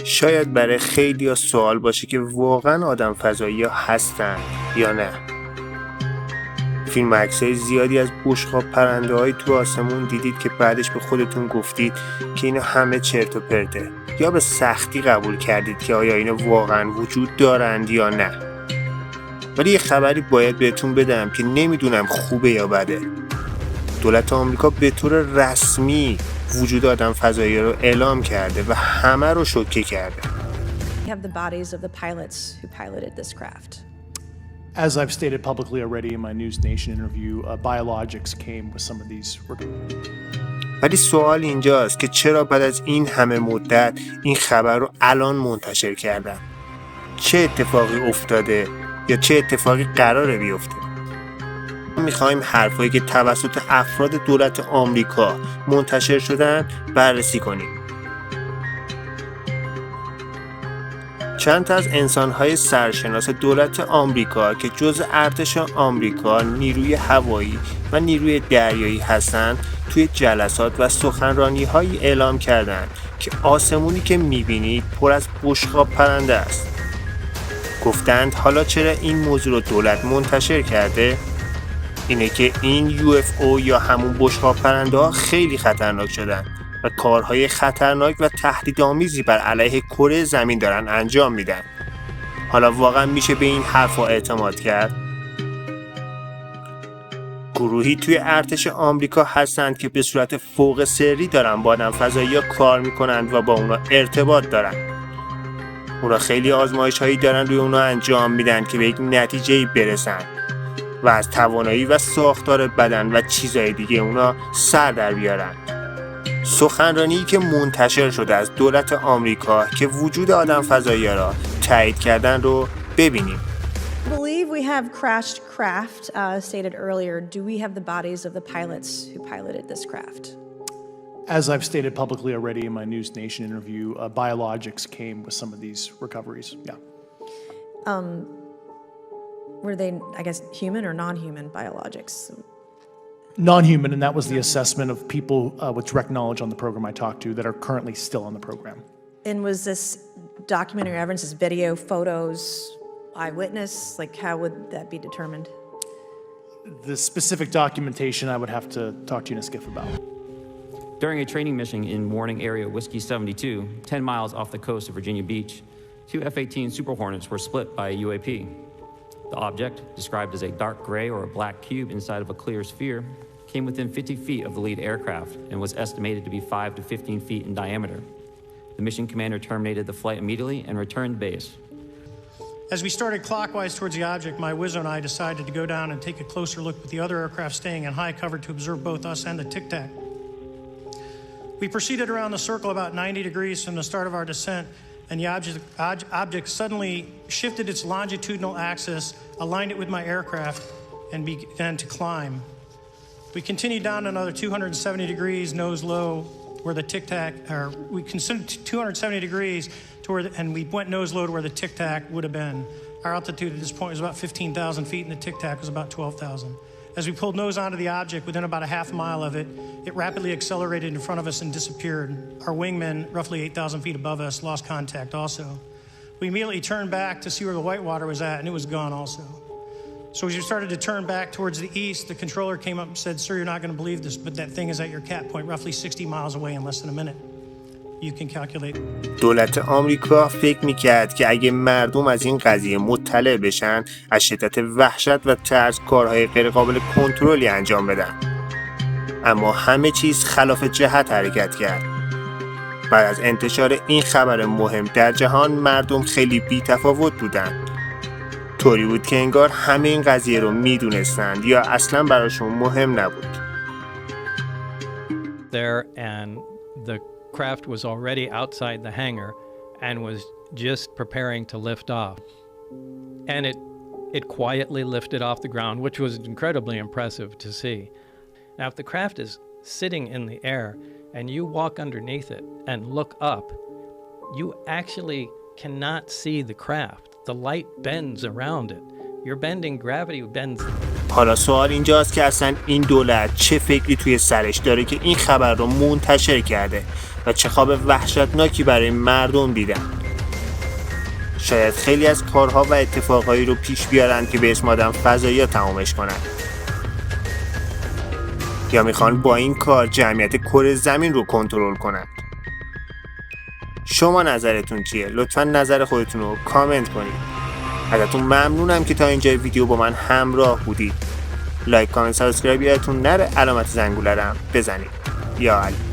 شاید برای خیلی سوال باشه که واقعا آدم فضایی ها هستن یا نه. فیلم و عکسای زیادی از بشقاب پرنده های تو آسمون دیدید که بعدش به خودتون گفتید که اینا همه چرت و پرته، یا به سختی قبول کردید که آیا اینا واقعا وجود دارند یا نه. ولی یه خبری باید بهتون بدم که نمیدونم خوبه یا بده. دولت آمریکا به طور رسمی وجود آدم فضایی رو اعلام کرده و همه رو شوکه کرده. We have the bodies of the pilots who piloted this craft. As I've stated publicly already in my News Nation interview, biologics came with some of these. ولی سوال اینجاست که چرا بعد از این همه مدت این خبر رو الان منتشر کردن؟ چه اتفاقی افتاده یا چه اتفاقی قراره بیفته؟ میخوایم حرفایی که توسط افراد دولت آمریکا منتشر شدن بررسی کنیم. چند تا از انسان‌های سرشناس دولت آمریکا که جزء ارتش آمریکا، نیروی هوایی و نیروی دریایی هستند، توی جلسات و سخنرانی‌هایی اعلام کردند که آسمونی که می‌بینید پر از بشقاب پرنده است. گفتند حالا چرا این موضوع رو دولت منتشر کرده؟ اینه که این UFO یا همون بشقاب پرنده ها خیلی خطرناک شدن و کارهای خطرناک و تهدیدآمیزی بر علیه کره زمین دارن انجام میدن. حالا واقعا میشه به این حرفا اعتماد کرد؟ گروهی توی ارتش آمریکا هستند که به صورت فوق سری دارن با آدم فضایی ها کار میکنند و با اونا ارتباط دارن. اونا خیلی آزمایش هایی دارن روی اونا انجام میدن که به یک نتیجه‌ای برسن و از توانایی و ساختار بدن و چیزهای دیگه اونا سر در بیارن. سخنرانی که منتشر شده از دولت آمریکا که وجود آدم فضایی را تایید کردن رو ببینیم. I believe we have crashed craft, stated earlier. Do we have the bodies of the pilots who piloted this craft? As I've stated publicly already in my News Nation interview, biologics came with some of these recoveries. Yeah. Were they, I guess, human or non-human biologics? Non-human, and that was the assessment of people with direct knowledge on the program I talked to that are currently still on the program. And was this documentary evidence, this video, photos, eyewitness? Like, how would that be determined? The specific documentation I would have to talk to you in a skiff about. During a training mission in Warning Area Whiskey 72, 10 miles off the coast of Virginia Beach, two F-18 Super Hornets were split by a UAP. The object, described as a dark gray or a black cube inside of a clear sphere, came within 50 feet of the lead aircraft and was estimated to be 5 to 15 feet in diameter. The mission commander terminated the flight immediately and returned to base. As we started clockwise towards the object, my Wizzo and I decided to go down and take a closer look with the other aircraft staying in high cover to observe both us and the Tic Tac. We proceeded around the circle about 90 degrees from the start of our descent, and the object suddenly shifted its longitudinal axis, aligned it with my aircraft, and began to climb. We continued down another 270 degrees, nose low, where the Tic Tac, or we considered 270 degrees to where, and we went nose low to where the Tic Tac would have been. Our altitude at this point was about 15,000 feet, and the Tic Tac was about 12,000. As we pulled nose onto the object, within about a half mile of it, it rapidly accelerated in front of us and disappeared. Our wingmen, roughly 8,000 feet above us, lost contact also. We immediately turned back to see where the white water was at, and it was gone also. So as we started to turn back towards the east, the controller came up and said, "Sir, you're not going to believe this, but that thing is at your cat point, roughly 60 miles away in less than a minute." You can calculate. دولت آمریکا فکر میکرد که اگه مردم از این قضیه مطلع بشن، از شدت وحشت و ترس کارهای غیرقابل کنترلی انجام بدن. اما همه چیز خلاف جهت حرکت کرد. بعد از انتشار این خبر مهم در جهان، مردم خیلی بی‌تفاوت بودن. طوری بود که انگار همه این قضیه رو میدونستند یا اصلا براشون مهم نبود. There and the craft was already outside the hangar and was just preparing to lift off. And it quietly lifted off the ground, which was incredibly impressive to see. Now, if the craft is sitting in the air and you walk underneath it and look up, you actually cannot see the craft. The light bends around it. Your bending gravity bends حالا سوال اینجاست که اصلا این دولت چه فکری توی سرش داره که این خبر رو منتشر کرده و چه خواب وحشتناکی برای مردم دیدن. شاید خیلی از کارها و اتفاقایی رو پیش بیارن که به اسم آدم فضایی تمامش کنن، یا میخوان با این کار جمعیت کره زمین رو کنترل کنن. شما نظرتون چیه؟ لطفا نظر خودتون رو کامنت کنید. ازتون ممنونم که تا اینجای ویدیو با من همراه بودید. لایک، کامنت، سابسکرایب یادتون نره، علامت زنگوله رو هم بزنید. یا علی.